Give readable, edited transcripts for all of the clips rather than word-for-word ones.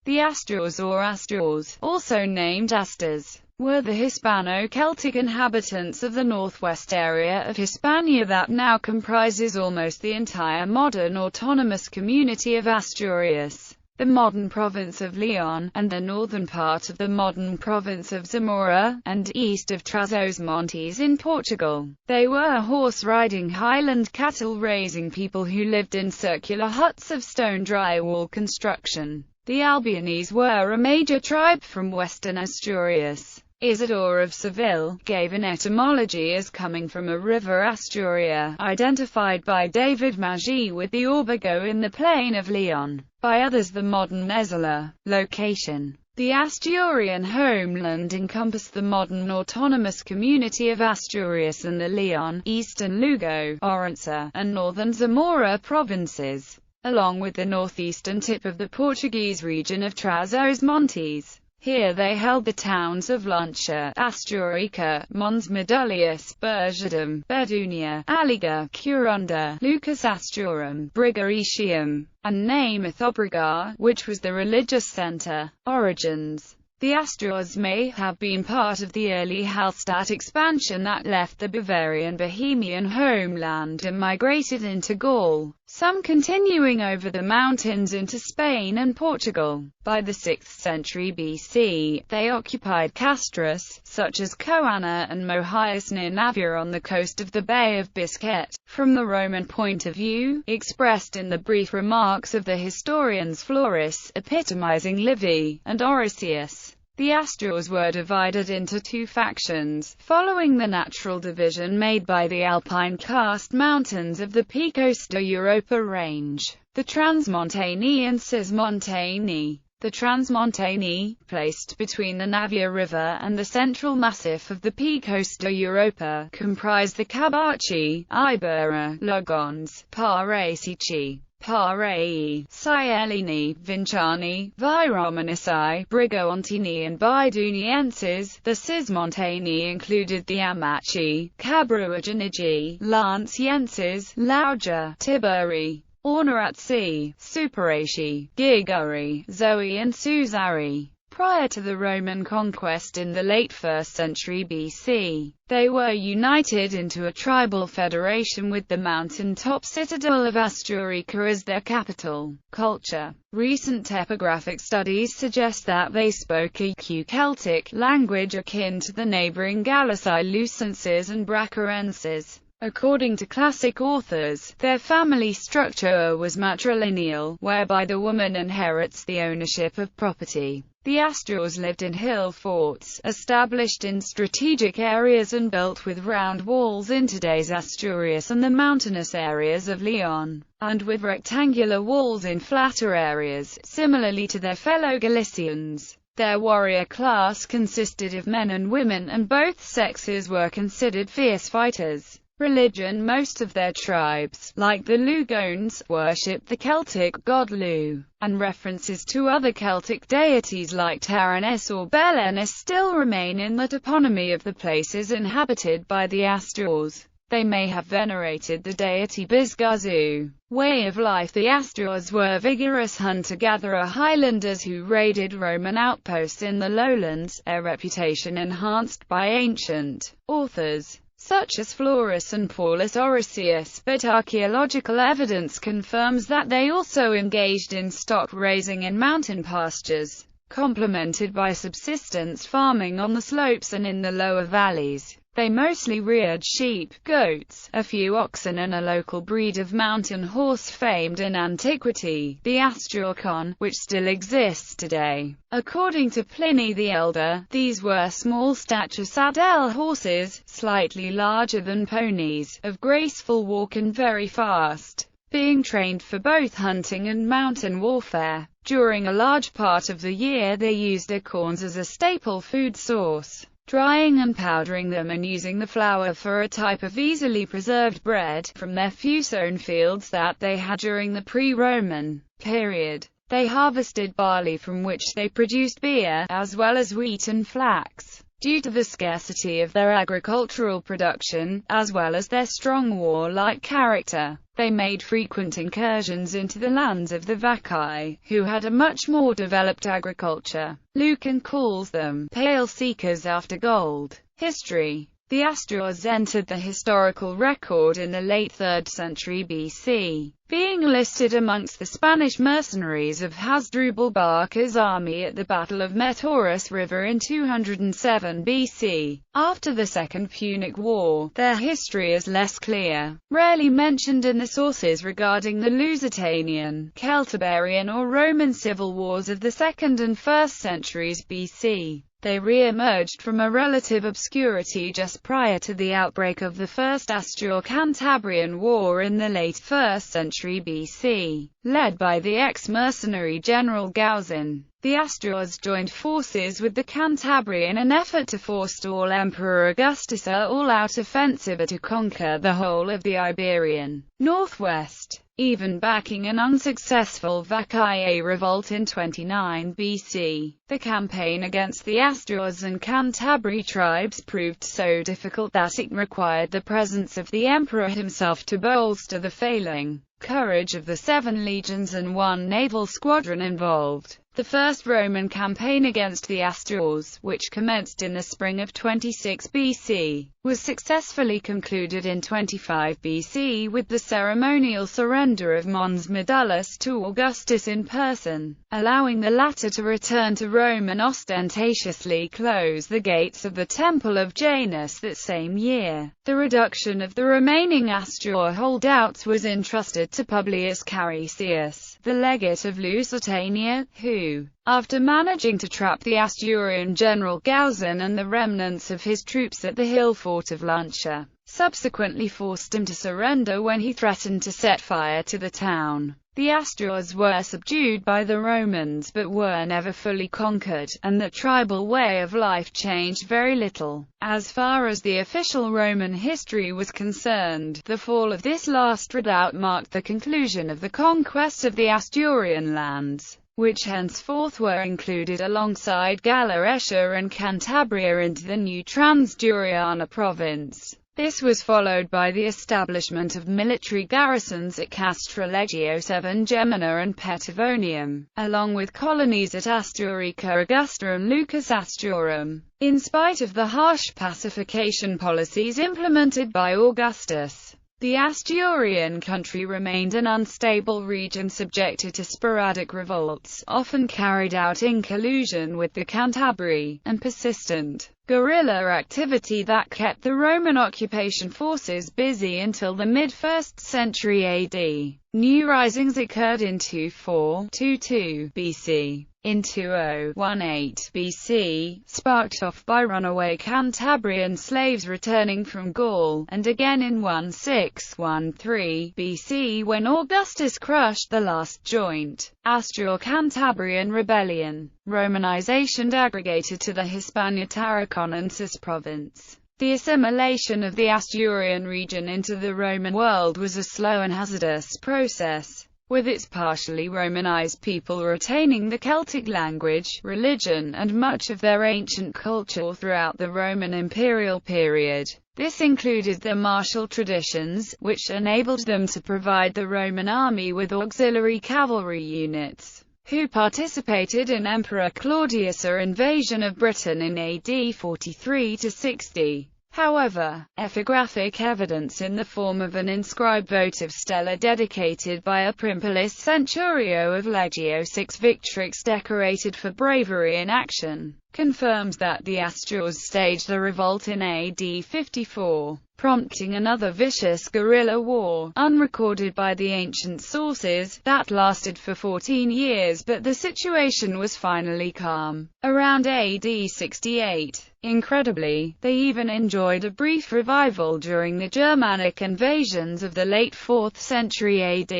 The Astures or Astures, also named Astures, were the Hispano-Celtic inhabitants of the northwest area of Hispania that now comprises almost the entire modern autonomous community of Asturias, the modern province of Leon, and the northern part of the modern province of Zamora, and east of Trás-os-Montes in Portugal. They were horse-riding highland cattle-raising people who lived in circular huts of stone drywall construction. The Albionese were a major tribe from western Asturias. Isidore of Seville gave an etymology as coming from a river Asturia, identified by David Maggi with the Orbigo in the plain of Leon, by others the modern Mesola. Location: the Asturian homeland encompassed the modern autonomous community of Asturias and the Leon, eastern Lugo, Orense, and northern Zamora provinces, along with the northeastern tip of the Portuguese region of Trás-os-Montes. Here they held the towns of Lancia, Asturica, Mons Medullius, Bergadum, Bedunia, Aliga, Curunda, Lucas Asturum, Brigaretium, and Namath Obregar, which was the religious centre. Origins: the Astures may have been part of the early Hallstatt expansion that left the Bavarian Bohemian homeland and migrated into Gaul, some continuing over the mountains into Spain and Portugal. By the 6th century BC, they occupied castries, such as Coana and Mohias near Navia on the coast of the Bay of Biscay. From the Roman point of view, expressed in the brief remarks of the historians Florus, epitomizing Livy, and Orosius, the Astures were divided into two factions, following the natural division made by the alpine karst mountains of the Picos de Europa range, the Transmontani and Cismontani. The Transmontani, placed between the Navia River and the central massif of the Picos de Europa, comprised the Cabachi, Ibera, Logons, Parasici, Paraei, Sielini, Vinciani, Viromanici, Brigontini and Bidunienses. The Cismontani included the Amachi, Cabruaginigi, Lancienses, Lauja, Tiberi, Orneratsi, Superaci, Giguri, Zoe and Suzari. Prior to the Roman conquest in the late 1st century BC, they were united into a tribal federation with the mountain-top citadel of Asturica as their capital. Culture: recent epigraphic studies suggest that they spoke a Celtic language akin to the neighbouring Galicilucenses and Bracarenses. According to classic authors, their family structure was matrilineal, whereby the woman inherits the ownership of property. The Astures lived in hill forts, established in strategic areas and built with round walls in today's Asturias and the mountainous areas of Leon, and with rectangular walls in flatter areas, similarly to their fellow Galicians. Their warrior class consisted of men and women, and both sexes were considered fierce fighters. Religion: most of their tribes, like the Lugones, worshipped the Celtic god Lu, and references to other Celtic deities like Taranis or Belenis still remain in the toponymy of the places inhabited by the Astures. They may have venerated the deity Bizgazu. Way of life: the Astures were vigorous hunter-gatherer highlanders who raided Roman outposts in the lowlands, a reputation enhanced by ancient authors such as Florus and Paulus Orosius, but archaeological evidence confirms that they also engaged in stock raising in mountain pastures, complemented by subsistence farming on the slopes and in the lower valleys. They mostly reared sheep, goats, a few oxen and a local breed of mountain horse famed in antiquity, the Asturcon, which still exists today. According to Pliny the Elder, these were small-stature saddle horses, slightly larger than ponies, of graceful walk and very fast, being trained for both hunting and mountain warfare. During a large part of the year they used acorns as a staple food source, drying and powdering them and using the flour for a type of easily preserved bread, from their few sown fields that they had during the pre-Roman period. They harvested barley from which they produced beer, as well as wheat and flax. Due to the scarcity of their agricultural production, as well as their strong warlike character, they made frequent incursions into the lands of the Vaci, who had a much more developed agriculture. Lucan calls them pale seekers after gold. History. The Astures entered the historical record in the late 3rd century BC, being listed amongst the Spanish mercenaries of Hasdrubal Barca's army at the Battle of Metaurus River in 207 BC. After the Second Punic War, their history is less clear, rarely mentioned in the sources regarding the Lusitanian, Celtiberian or Roman civil wars of the 2nd and 1st centuries BC. They re-emerged from a relative obscurity just prior to the outbreak of the First Astur-Cantabrian War in the late 1st century BC. Led by the ex-mercenary general Gauzin, the Astures joined forces with the Cantabri in an effort to forestall Emperor Augustus' all-out offensive to conquer the whole of the Iberian northwest, even backing an unsuccessful Vaci revolt in 29 BC. The campaign against the Astures and Cantabri tribes proved so difficult that it required the presence of the emperor himself to bolster the failing courage of the 7 legions and 1 naval squadron involved. The first Roman campaign against the Astures, which commenced in the spring of 26 BC, was successfully concluded in 25 BC with the ceremonial surrender of Mons Medullus to Augustus in person, allowing the latter to return to Rome and ostentatiously close the gates of the Temple of Janus that same year. The reduction of the remaining Astur holdouts was entrusted to Publius Carisius, the legate of Lusitania, who, after managing to trap the Asturian general Gauzin and the remnants of his troops at the hill fort of Lancia, subsequently forced him to surrender when he threatened to set fire to the town. The Astures were subdued by the Romans but were never fully conquered, and the tribal way of life changed very little. As far as the official Roman history was concerned, the fall of this last redoubt marked the conclusion of the conquest of the Asturian lands, which henceforth were included alongside Gallaecia and Cantabria into the new Transduriana province. This was followed by the establishment of military garrisons at Castra Legio 7 Gemina and Petavonium, along with colonies at Asturica Augusta and Lucus Asturum. In spite of the harsh pacification policies implemented by Augustus, the Asturian country remained an unstable region subjected to sporadic revolts, often carried out in collusion with the Cantabri, and persistent guerrilla activity that kept the Roman occupation forces busy until the mid-1st century AD. New risings occurred in 2422 BC. In 2018 BC, sparked off by runaway Cantabrian slaves returning from Gaul, and again in 1613 BC when Augustus crushed the last joint Astur-Cantabrian rebellion. Romanization aggregated to the Hispania-Tarraconensis province. The assimilation of the Asturian region into the Roman world was a slow and hazardous process, with its partially Romanized people retaining the Celtic language, religion, and much of their ancient culture throughout the Roman imperial period. This included their martial traditions, which enabled them to provide the Roman army with auxiliary cavalry units, who participated in Emperor Claudius' invasion of Britain in AD 43–60. However, epigraphic evidence in the form of an inscribed votive stela dedicated by a Primpolis Centurio of Legio 6 Victrix decorated for bravery in action, confirms that the Astures staged a revolt in AD 54, prompting another vicious guerrilla war, unrecorded by the ancient sources, that lasted for 14 years, but the situation was finally calm around AD 68. Incredibly, they even enjoyed a brief revival during the Germanic invasions of the late 4th century AD,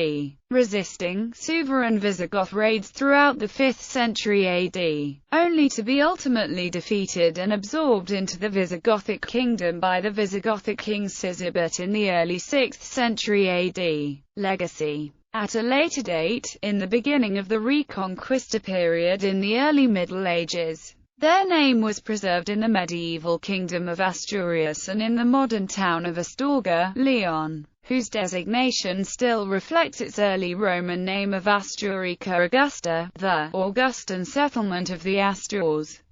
resisting Suevan Visigoth raids throughout the 5th century AD, only to be ultimately defeated and absorbed into the Visigothic kingdom by the Visigothic king Sigebert in the early 6th century AD. Legacy. At a later date, in the beginning of the Reconquista period in the early Middle Ages, Their name was preserved in the medieval kingdom of Asturias and in the modern town of Astorga, Leon, whose designation still reflects its early Roman name of Asturica Augusta, the Augustan settlement of the Astures.